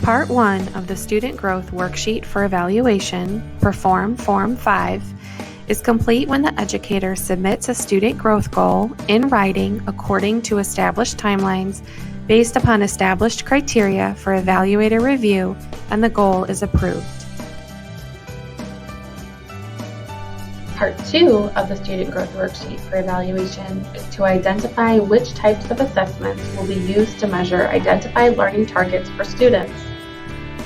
Part 1 of the Student Growth Worksheet for Evaluation, Perform Form 5, is complete when the educator submits a student growth goal in writing according to established timelines based upon established criteria for evaluator review and the goal is approved. Part 2 of the Student Growth Worksheet for Evaluation is to identify which types of assessments will be used to measure identified learning targets for students.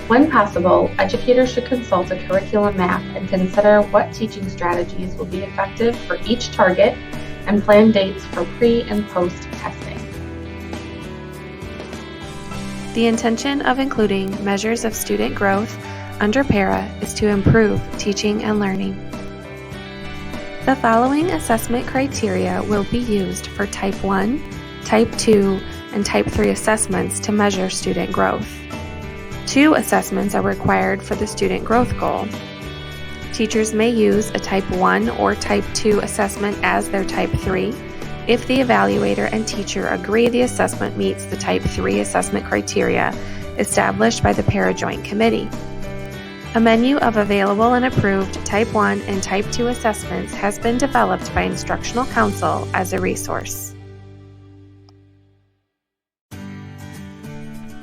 When possible, educators should consult a curriculum map and consider what teaching strategies will be effective for each target and plan dates for pre- and post-testing. The intention of including measures of student growth under para is to improve teaching and learning. The following assessment criteria will be used for Type 1, Type 2, and Type 3 assessments to measure student growth. 2 assessments are required for the student growth goal. Teachers may use a Type 1 or Type 2 assessment as their Type 3 if the evaluator and teacher agree the assessment meets the Type 3 assessment criteria established by the Para Joint Committee. A menu of available and approved Type 1 and Type 2 assessments has been developed by Instructional Council as a resource.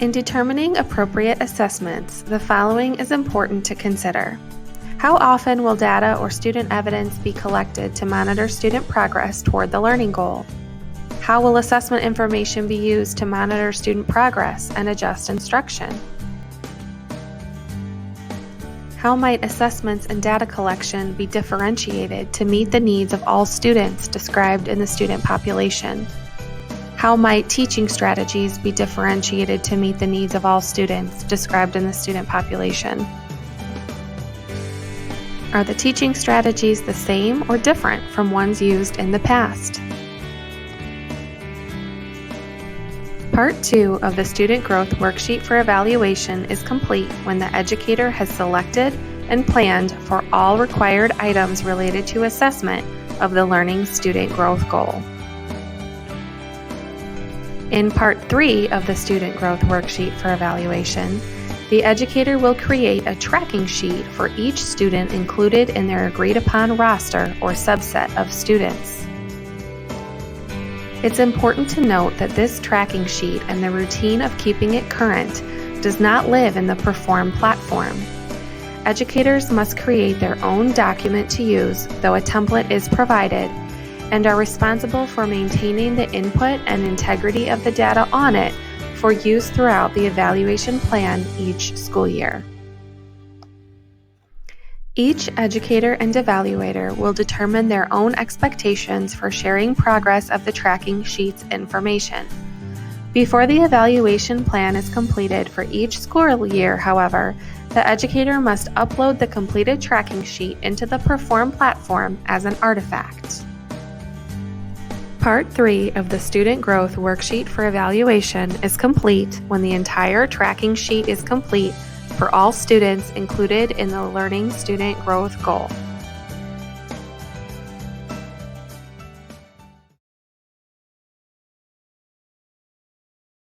In determining appropriate assessments, the following is important to consider. How often will data or student evidence be collected to monitor student progress toward the learning goal? How will assessment information be used to monitor student progress and adjust instruction? How might assessments and data collection be differentiated to meet the needs of all students described in the student population? How might teaching strategies be differentiated to meet the needs of all students described in the student population? Are the teaching strategies the same or different from ones used in the past? Part 2 of the Student Growth Worksheet for Evaluation is complete when the educator has selected and planned for all required items related to assessment of the learning student growth goal. In Part 3 of the Student Growth Worksheet for Evaluation, the educator will create a tracking sheet for each student included in their agreed-upon roster or subset of students. It's important to note that this tracking sheet and the routine of keeping it current does not live in the Perform platform. Educators must create their own document to use, though a template is provided, and are responsible for maintaining the input and integrity of the data on it for use throughout the evaluation plan each school year. Each educator and evaluator will determine their own expectations for sharing progress of the tracking sheet's information. Before the evaluation plan is completed for each school year, however, the educator must upload the completed tracking sheet into the Perform platform as an artifact. Part 3 of the Student Growth Worksheet for Evaluation is complete when the entire tracking sheet is complete for all students included in the Learning Student Growth Goal.